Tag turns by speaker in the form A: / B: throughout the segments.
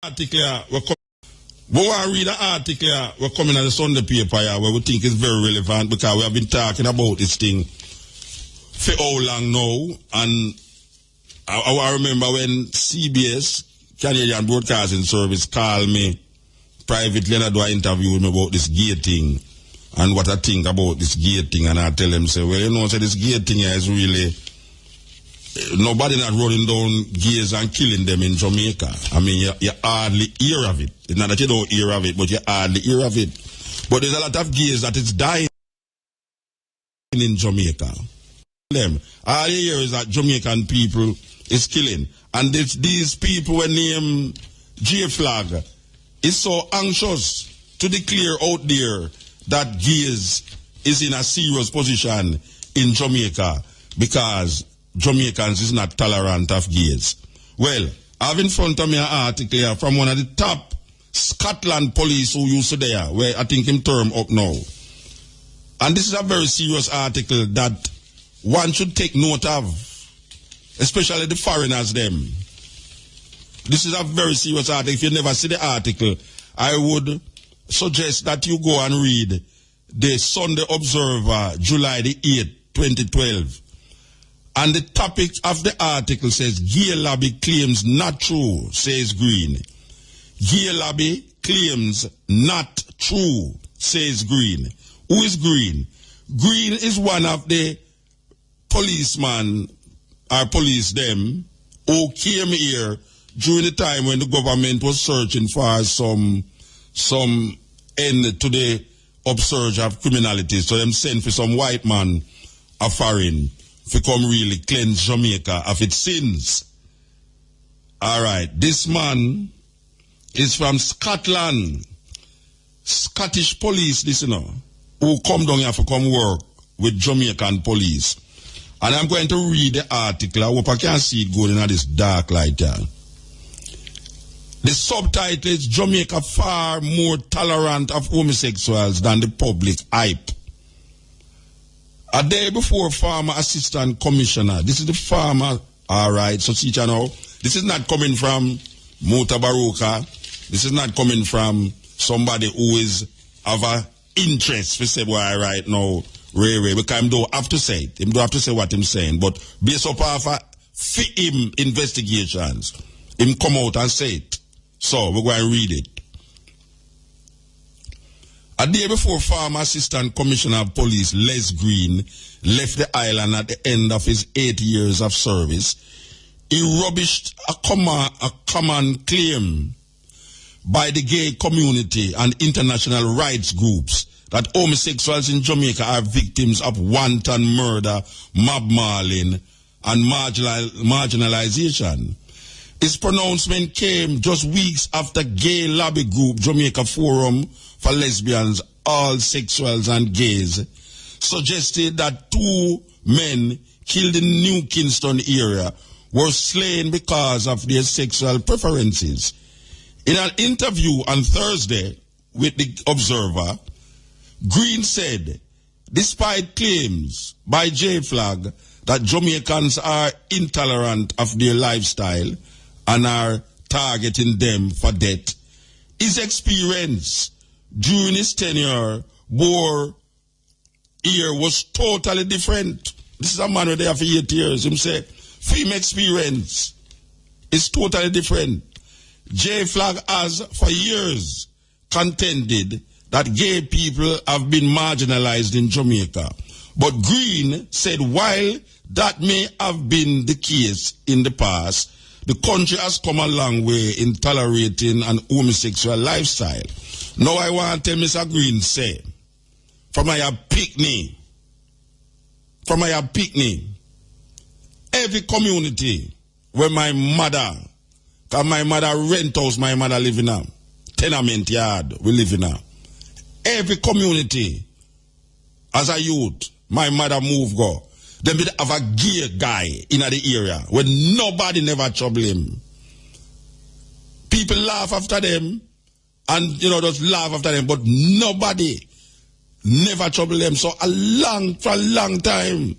A: article we want to read an article we're coming at the Sunday paper here where we think is very relevant because we have been talking about this thing for how long now, and I remember when CBS, Canadian Broadcasting Service, called me privately and I do an interview with me about this gay thing and what I think about this gay thing, and I tell them, say, well, you know, so this gay thing here is really, nobody not running down gays and killing them in Jamaica. I mean, you hardly hear of it. It's not that you don't hear of it, but you hardly hear of it. But there's a lot of gays that is dying in Jamaica. All you hear is that Jamaican people is killing. And these people were named J-Flag is so anxious to declare out there that gays is in a serious position in Jamaica because Jamaicans is not tolerant of gays. Well, I have in front of me an article here from one of the top Scotland police who used to there, where I think him term up now. And this is a very serious article that one should take note of, especially the foreigners them. This is a very serious article. If you never see the article, I would suggest that you go and read the Sunday Observer, July the 8th, 2012. And the topic of the article says, Gay lobby claims not true, says Green. Gay lobby claims not true, says Green. Who is Green? Green is one of the policemen, or police them, who came here during the time when the government was searching for some end to the upsurge of criminality. So them sent for some white man a foreign to come really cleanse Jamaica of its sins. All right, this man is from Scotland. Scottish police, this you know, who come down here to come work with Jamaican police. And I'm going to read the article. I hope I can see it going in this dark light here. The subtitle is Jamaica far more tolerant of homosexuals than the public hype. A day before, former assistant commissioner, this is the farmer, all right, so see you know, this is not coming from Mutabaruka, this is not coming from somebody who is of an interest, we say, why right now, Ray, because him don't have to say it, him don't have to say what him saying, but based upon fit him investigations, him come out and say it. So, we're going to read it. A day before, former Assistant Commissioner of Police Les Green left the island at the end of his 8 years of service, he rubbished a common claim by the gay community and international rights groups that homosexuals in Jamaica are victims of wanton murder, mob mauling, and marginalization. His pronouncement came just weeks after gay lobby group Jamaica Forum for Lesbians, All Sexuals and Gays suggested that 2 men killed in New Kingston area were slain because of their sexual preferences. In an interview on Thursday with the Observer, Green said, despite claims by J-Flag that Jamaicans are intolerant of their lifestyle and are targeting them for death, his experience during his tenure here was totally different. This is a man who there for 8 years. Him say, film experience is totally different. J-Flag has for years contended that gay people have been marginalized in Jamaica. But Green said while that may have been the case in the past, the country has come a long way in tolerating an homosexual lifestyle. Now I want to tell Mr. Green say, from my picnic, every community where my mother, because my mother rent house, my mother live in a tenement yard, we live in a. Every community, as a youth, my mother move go. Then we have a gay guy in the area where nobody never trouble him. People laugh after them and, just laugh after them, but nobody never trouble them. So for a long time,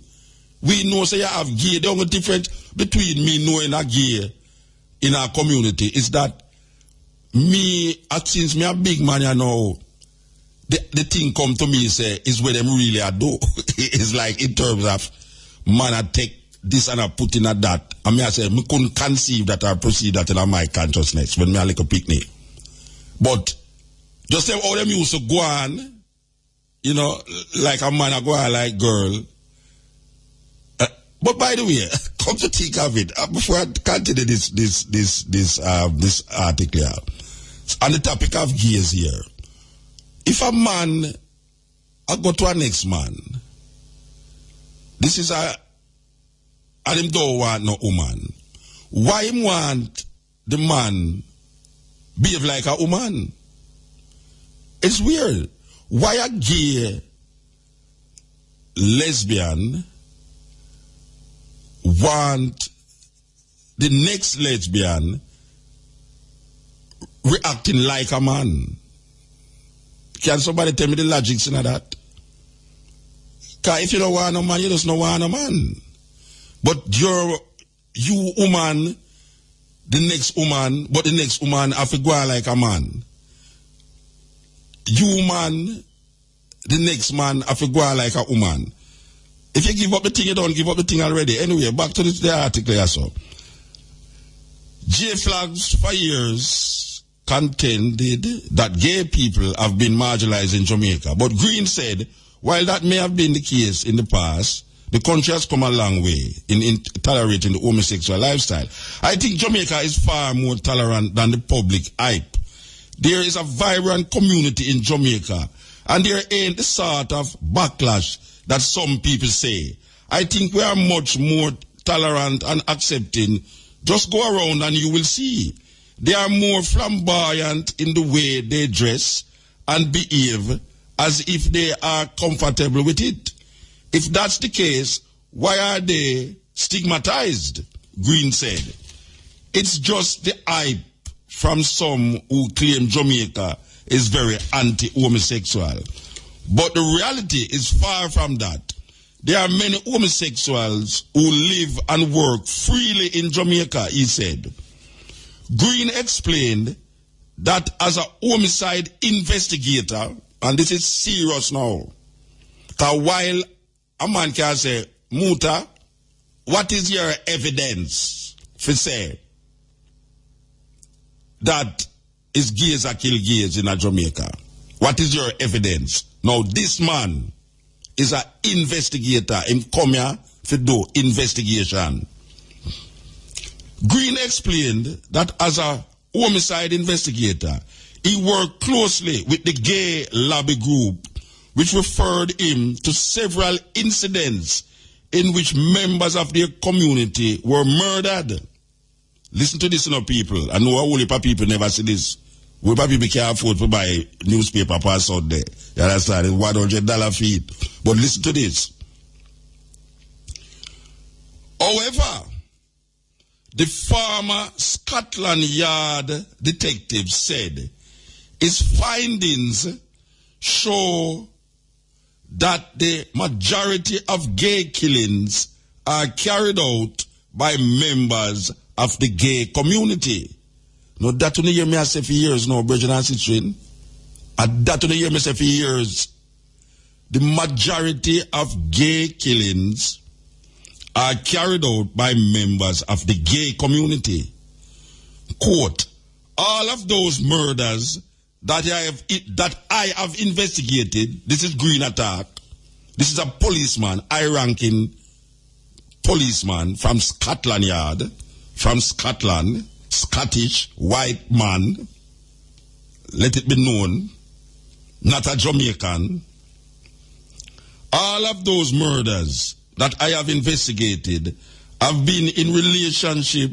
A: we know say you have gay. The only difference between me knowing a gay in our community is that me, since me a big man, you know, the thing come to me say is where them really are do. It's like in terms of man I take this and I put in at that. And me I say, me couldn't conceive that I proceed that in my consciousness when me a little picnic. But just say how them used to go on, you know, like a man a go on like girl. But by the way, come to think of it, before I continue this article here, on the topic of gays here, if a man I go to a next man, this is and him don't want no woman. Why him want the man behave like a woman? It's weird. Why a gay lesbian want the next lesbian reacting like a man? Can somebody tell me the logic in that? Because if you don't want a man, you just don't want a man. But you woman, the next woman, but the next woman have to go like a man. You man, the next man have to go like a woman. If you give up the thing, you don't give up the thing already. Anyway, back to the article here. So, J Flags for years contended that gay people have been marginalized in Jamaica. But Green said, while that may have been the case in the past, the country has come a long way in tolerating the homosexual lifestyle. I think Jamaica is far more tolerant than the public hype. There is a vibrant community in Jamaica, and there ain't the sort of backlash that some people say. I think we are much more tolerant and accepting. Just go around and you will see. They are more flamboyant in the way they dress and behave as if they are comfortable with it. If that's the case, why are they stigmatized? Green said. It's just the hype from some who claim Jamaica is very anti-homosexual. But the reality is far from that. There are many homosexuals who live and work freely in Jamaica, he said. Green explained that as a homicide investigator, and this is serious now, that while a man can say, Muta, what is your evidence for say that is gays are kill gays in Jamaica? What is your evidence? Now this man is an investigator. Him come here to do investigation. Green explained that as a homicide investigator, he worked closely with the gay lobby group, which referred him to several incidents in which members of their community were murdered. Listen to this, you know, people. I know a whole heap of people never see this. Whole heap of people can't afford to buy newspaper pass out there. You understand? It's $100 fee. But listen to this. However, the former Scotland Yard detective said his findings show that the majority of gay killings are carried out by members of the gay community. Now that you hear me say for years now, Bridget and Citrin, and that you hear me say for years, the majority of gay killings are carried out by members of the gay community. Quote, all of those murders that I have investigated, this is Green attack, this is a policeman, high-ranking policeman from Scotland Yard, from Scotland, Scottish, white man, let it be known, not a Jamaican. All of those murders that I have investigated have been in relationship,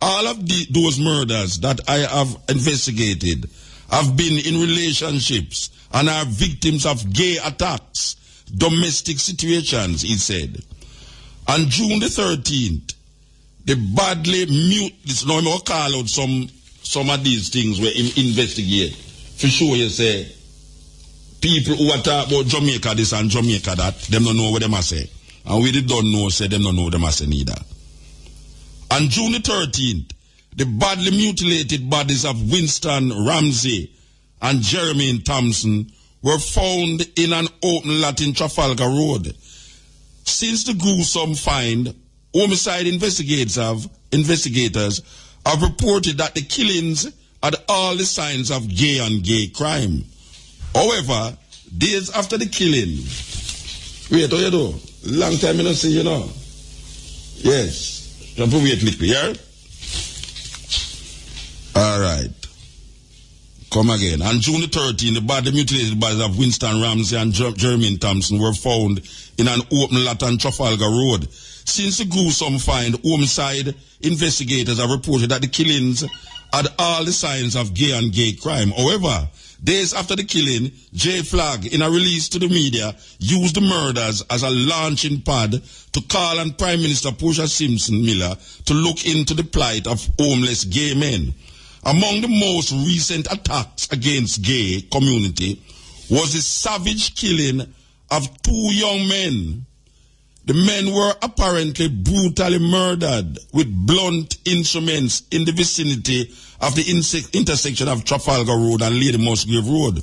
A: all of those murders that I have investigated have been in relationships and are victims of gay attacks, domestic situations, he said. On June the 13th, the badly this now I'm going to call out some of these things where him investigate. For sure you say, people who are talking about Jamaica this and Jamaica that, them don't know what them are say. And we don't know, say them don't know what them are say neither. On June the 13th, the badly mutilated bodies of Winston Ramsey and Jeremy Thompson were found in an open lot in Trafalgar Road. Since the gruesome find, homicide investigators have reported that the killings had all the signs of gay-on-gay crime. However, days after the killing, wait, what you do? Long time I don't see you now. Yes. Don't wait little, yeah? All right. Come again. On June the 13th, the badly mutilated bodies of Winston Ramsey and Jermaine Thompson were found in an open lot on Trafalgar Road. Since the gruesome find, homicide investigators have reported that the killings had all the signs of gay-on-gay crime. However, days after the killing, J Flag, in a release to the media, used the murders as a launching pad to call on Prime Minister Portia Simpson Miller to look into the plight of homeless gay men. Among the most recent attacks against gay community was the savage killing of 2 young men. The men were apparently brutally murdered with blunt instruments in the vicinity of the intersection of Trafalgar Road and Lady Musgrave Road.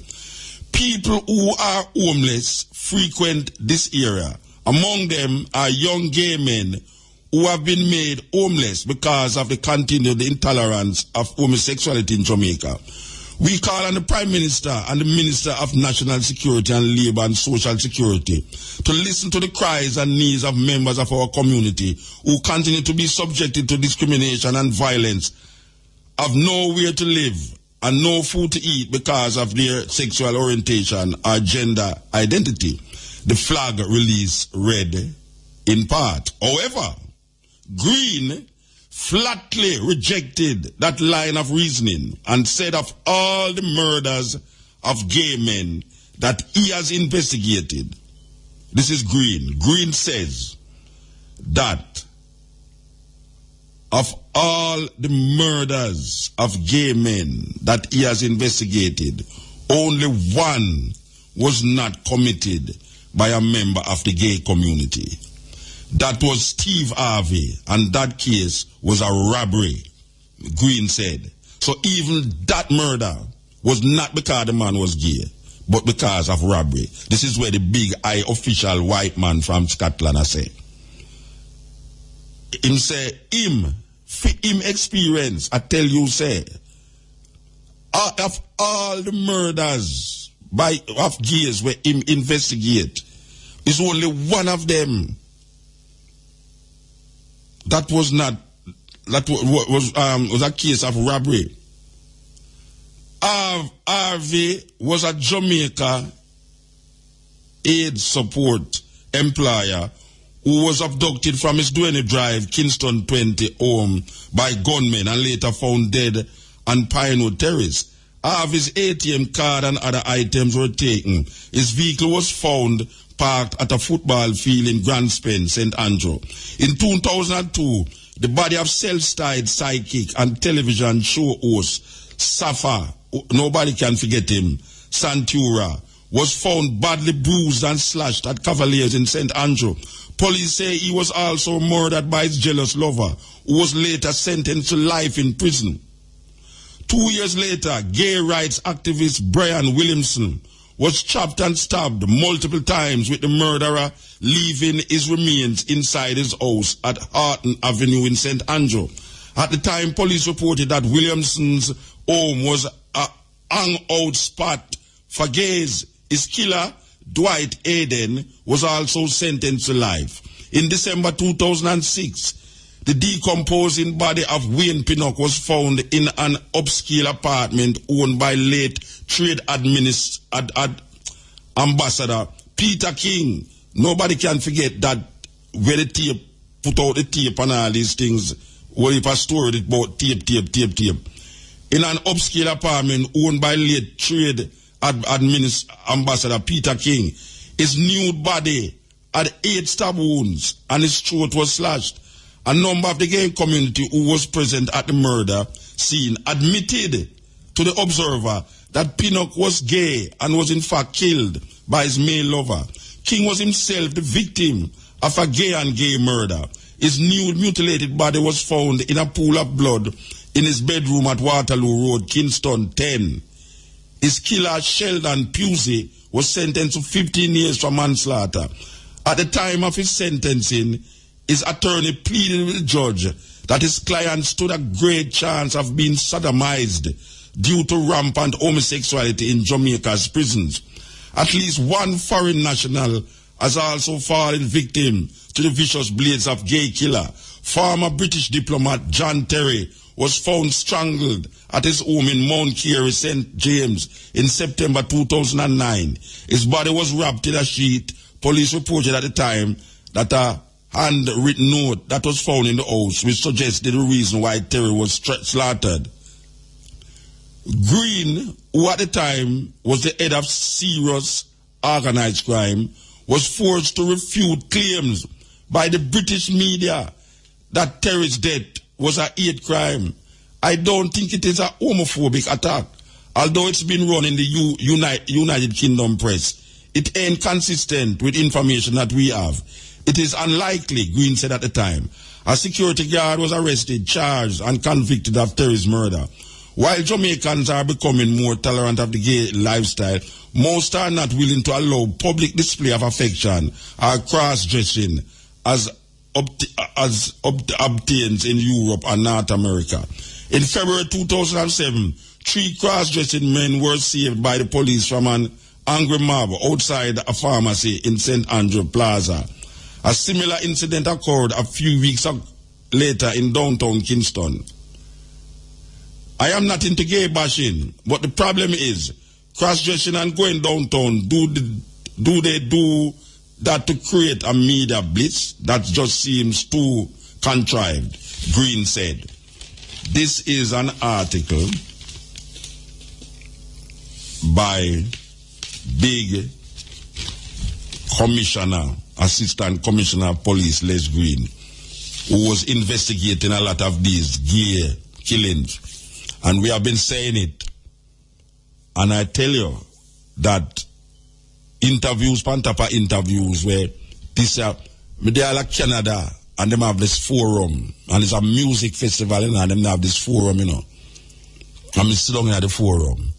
A: People who are homeless frequent this area. Among them are young gay men who have been made homeless because of the continued intolerance of homosexuality in Jamaica. We call on the Prime Minister and the Minister of National Security and Labour and Social Security to listen to the cries and needs of members of our community who continue to be subjected to discrimination and violence, have nowhere to live and no food to eat because of their sexual orientation or gender identity. The flag release read in part. However, Green flatly rejected that line of reasoning and said of all the murders of gay men that he has investigated, this is Green. Green says that of all the murders of gay men that he has investigated, only one was not committed by a member of the gay community. That was Steve Harvey, and that case was a robbery, Green said. So even that murder was not because the man was gay, but because of robbery. This is where the big eye official white man from Scotland I say. Him say, him experience, I tell you say, of all the murders of gays where him investigate, is only one of them that was a case of robbery. Harvey was a Jamaica aid support employer who was abducted from his Duane Drive, Kingston 20 home by gunmen and later found dead on Pinewood Terrace. Harvey's ATM card and other items were taken. His vehicle was found parked at a football field in Grand Spence, St. Andrew. In 2002, the body of self-styled psychic and television show host Safa, nobody can forget him, Santura, was found badly bruised and slashed at Cavaliers in St. Andrew. Police say he was also murdered by his jealous lover, who was later sentenced to life in prison. 2 years later, gay rights activist Brian Williamson was chopped and stabbed multiple times, with the murderer leaving his remains inside his house at Harton Avenue in St. Andrew. At the time, police reported that Williamson's home was a hangout spot for gays. His killer, Dwight Aden, was also sentenced to life. In December 2006, the decomposing body of Wayne Pinnock was found in an upscale apartment owned by late trade ambassador Peter King. Nobody can forget that where the tape, put out the tape and all these things, where he stored it about tape. In an upscale apartment owned by late trade ambassador Peter King, his nude body had 8 stab wounds and his throat was slashed. A number of the gay community who was present at the murder scene admitted to the Observer that Pinnock was gay and was in fact killed by his male lover. King was himself the victim of a gay-on-gay murder. His nude, mutilated body was found in a pool of blood in his bedroom at Waterloo Road, Kingston 10. His killer, Sheldon Pusey, was sentenced to 15 years for manslaughter. At the time of his sentencing, his attorney pleaded with the judge that his client stood a great chance of being sodomized due to rampant homosexuality in Jamaica's prisons. At least one foreign national has also fallen victim to the vicious blades of gay killer. Former British diplomat John Terry was found strangled at his home in Mount Carey, St. James in September 2009. His body was wrapped in a sheet. Police reported at the time that a handwritten note that was found in the house, which suggested the reason why Terry was slaughtered. Green, who at the time was the head of serious organized crime, was forced to refute claims by the British media that Terry's death was a hate crime. I don't think it is a homophobic attack, although it's been run in the United Kingdom press. It ain't consistent with information that we have. It is unlikely, Green said at the time. A security guard was arrested, charged, and convicted of Terry's murder. While Jamaicans are becoming more tolerant of the gay lifestyle, most are not willing to allow public display of affection or cross-dressing as obtains in Europe and North America. In February 2007, 3 cross-dressing men were saved by the police from an angry mob outside a pharmacy in St. Andrew Plaza. A similar incident occurred a few weeks later in downtown Kingston. I am not into gay bashing, but the problem is cross-dressing and going downtown. Do they do that to create a media blitz? That just seems too contrived, Green said. This is an article by Big Commissioner, Assistant Commissioner of Police Les Green, who was investigating a lot of these gay killings. And we have been saying it. And I tell you that interviews, Pantapa interviews, where they are like Canada, and them have this forum, and it's a music festival, and them have this forum, And we sit down at the forum,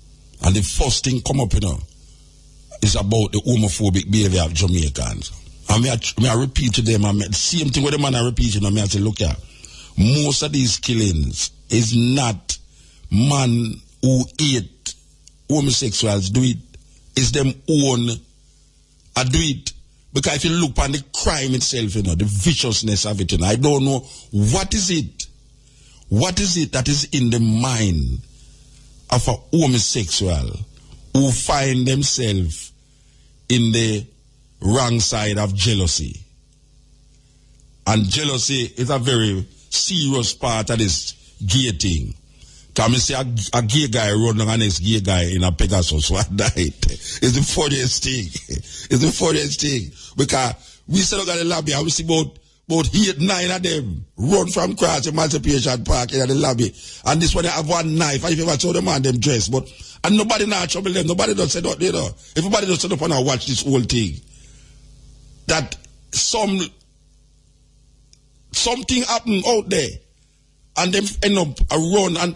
A: and the first thing come up, is about the homophobic behavior of Jamaicans. And I repeat to them, the same thing with the man I repeat, I say, look here, most of these killings is not man who hate homosexuals do it. It's them own I do it. Because if you look on the crime itself, the viciousness of it, I don't know what is it. What is it that is in the mind of a homosexual who find themselves in the wrong side of jealousy? And jealousy is a very serious part of this gay thing. Can I say a gay guy run on the next gay guy in a Pegasus one night? It's the funniest thing. It's the funniest thing. Because we sit up at the lobby and we see about 8, 9 of them run from Cross Emancipation Park in the lobby. And this one they have one knife. And if you ever saw the man them dress, and nobody now trouble them. Nobody does say that, Everybody does sit up and watch this whole thing. That something happened out there. And them end up a run. And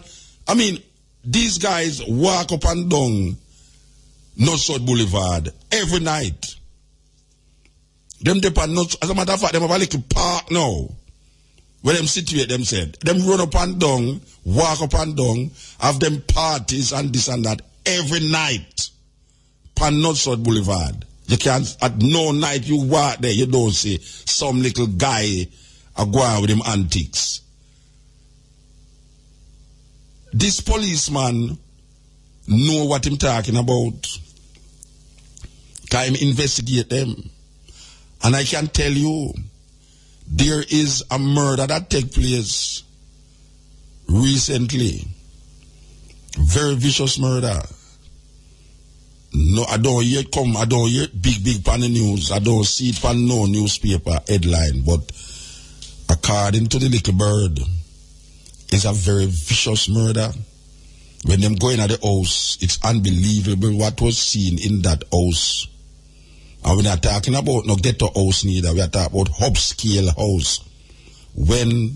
A: I mean, these guys walk up and down North South Boulevard every night. Them depend, as a matter of fact, them have a little park now where them situate themselves. Them run up and down, walk up and down, have them parties and this and that every night on North South Boulevard. You can't, at no night you walk there, you don't see some little guy go out with him antics. This policeman know what I'm talking about. Can investigate them. And I can tell you, there is a murder that took place recently. Very vicious murder. No, I don't hear it come. I don't hear it big on the news. I don't see it on no newspaper headline. But according to the little bird, it's a very vicious murder. When them go in at the house, it's unbelievable what was seen in that house. And we're not talking about no ghetto house neither. We are talking about upscale house. When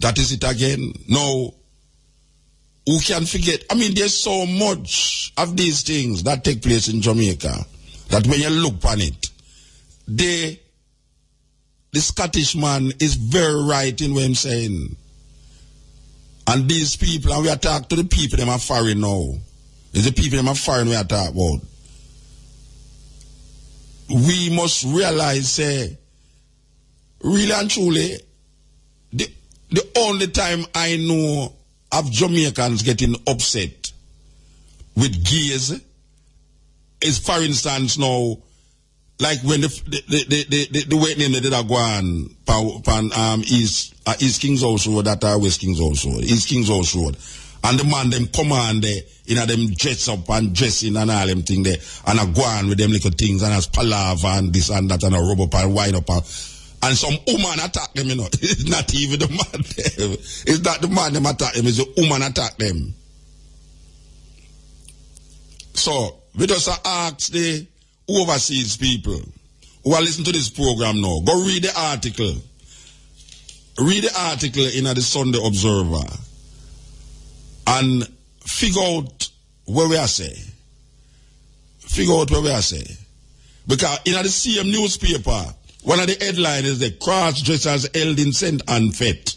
A: That is it again. Now, who can forget? I mean, there's so much of these things that take place in Jamaica that when you look on it, the Scottish man is very right in what I'm saying. And these people, and we are talking to the people them are foreign now. It's the people them are foreign we are talking about. We must realize, really and truly, the only time I know of Jamaicans getting upset with gays is, for instance, now, like when the way name they did a go on East King's House Road, that are West King's House Road, East King's House Road, and the man them come on there, you know, them dress up and dressing and all them thing there, and a go on with them little things, and as palaver and this and that, and a rub up and wind up, and some woman attack them, you know. It's not even the man them. It's not the man them attack them, it's the woman attack them. So, we just ask the overseas people who are listening to this program now, go read the article. Read the article in the Sunday Observer and figure out where we are say. Figure out where we are say. Because in the same newspaper, one of the headlines is the cross-dressers held in St. Ann Fete.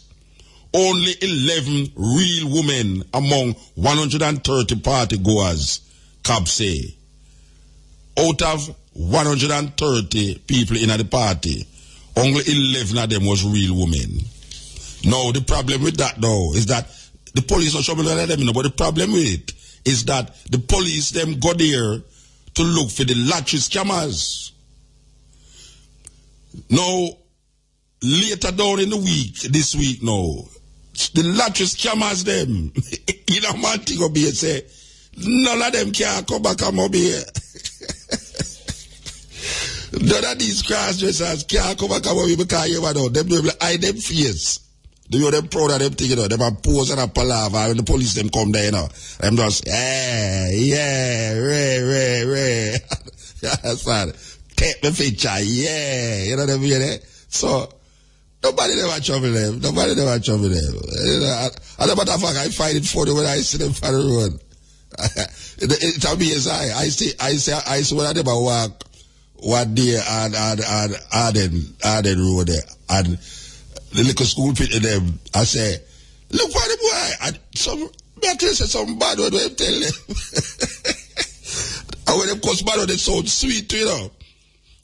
A: Only 11 real women among 130 party goers, CAB say. Out of 130 people in the party, only 11 of them was real women. Now, the problem with that, though, is that the police not showing them, you know, but the problem with it is that the police them go there to look for the lottery scammers. Now, later down in the week, this week now, the lottery scammers them, you know, man, thing will be say, none of them can come back and come here. None of these cross-dressers can't come back and come here because you know, them will hide them face. They are them proud of them thing, you know, them are pose and a palaver, when the police them come there, you know, them just, Ray. That's fine. Take the picture, you know what I mean? So, nobody never trouble them. Nobody never trouble them. You know, and the matter of fact, I find it funny when I see them on the road. It's amazing. I see when I never walk one day on Arden Road there, and the little school pit in them, I say, look for the boy, and some better say some bad word when tell them. And when them cuss bad, they sound sweet, you know.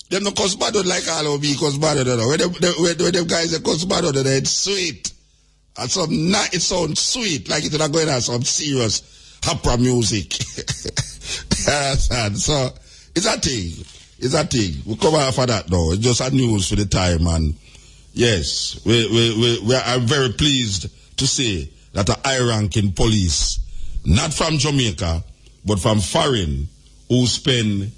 A: Them no cuss bad like all of me cuss bad, you know. When them guys they cuss bad, it's sweet. And some night it sounds sweet, like it's not going on some serious opera music. So it's a thing. It's a thing. We come out for that though. It's just a news for the time, and yes, we are very pleased to say that a high-ranking police, not from Jamaica, but from foreign, who spend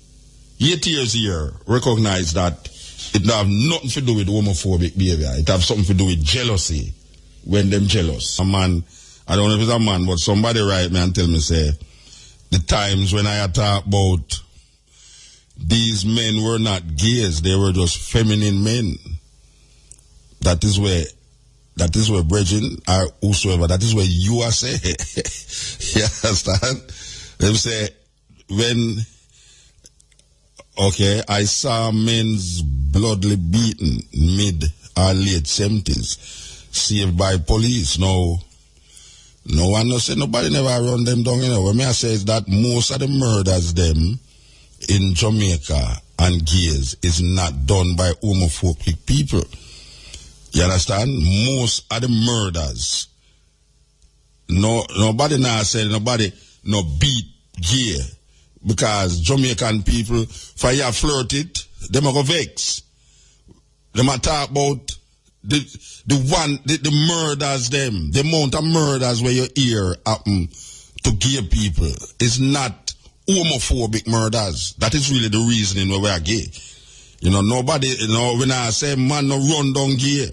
A: 8 years here, recognize that it have nothing to do with homophobic behavior. It have something to do with jealousy when them jealous. A man, I don't know if it's a man, but somebody write me and tell me, say, the times when I talk about these men were not gays, they were just feminine men. That is where brethren or whosoever, that is where you are saying. You understand? Them say, I saw men's bloodily beaten mid or late 70s, saved by police. No one no say nobody never run them down, you know. What I say is that most of the murders them in Jamaica and gays is not done by homophobic people. You understand? Most of the murders, nobody now say nobody no beat gay, because Jamaican people, for you flirt it, them a go vex. Them a talk about the murders them, the amount of murders where you hear happen to gay people is not homophobic murders. That is really the reasoning why we are gay. You know, nobody, you know, when I say man no run down gay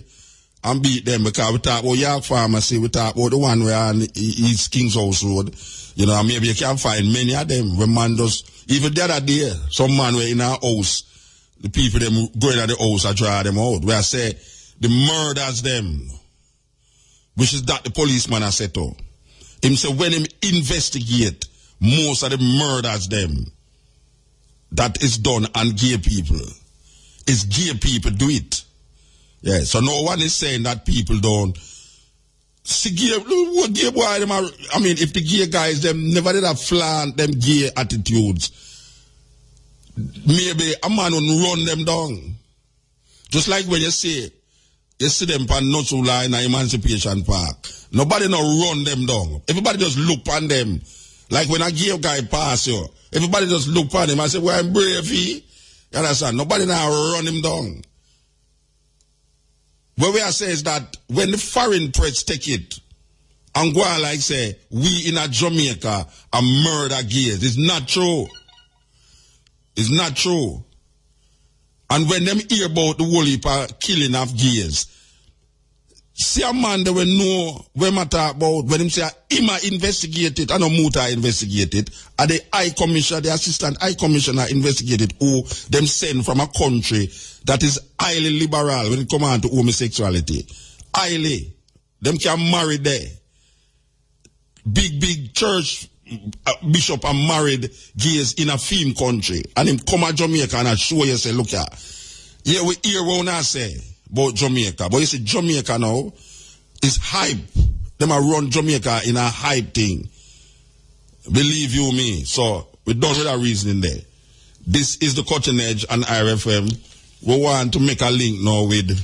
A: and beat them, because we talk about York Pharmacy, we talk about the one where on East King's House Road. You know, maybe you can find many of them when man does, even the other day, some man were in our house, the people them going at the house, I draw them out. Where I say, the murders them which is that the policeman has set up. Him say when him investigate most of the murders them that is done on gay people, it's gay people do it. Yeah, so no one is saying that people don't see gay boy, them are, I mean, if the gay guys them never did have flaunt them gay attitudes, maybe a man wouldn't run them down. Just like when you see them on not so line in Emancipation Park. Nobody no run them down. Everybody just look on them. Like when a gay guy pass you, everybody just look on him and say, well, I'm brave, you understand? Nobody now run him down. What we are saying is that when the foreign press take it, and go on like say, we in a Jamaica are murder gays. It's not true. It's not true. And when them hear about the whole heap of killing of gays, see a man that we know when I talk about, when him say, him investigated, I know Muta investigated, and the High Commissioner, the Assistant High Commissioner investigated who them send from a country that is highly liberal when it comes on to homosexuality. Highly. Them can marry there. Big church bishop and married gays in a film country. And him come to Jamaica and I show you, say, look here. Yeah, we hear what I say about Jamaica. But you see, Jamaica now is hype. Them are run Jamaica in a hype thing. Believe you me. So, we don't with that reasoning there. This is the Cutting Edge on IRFM. We want to make a link now with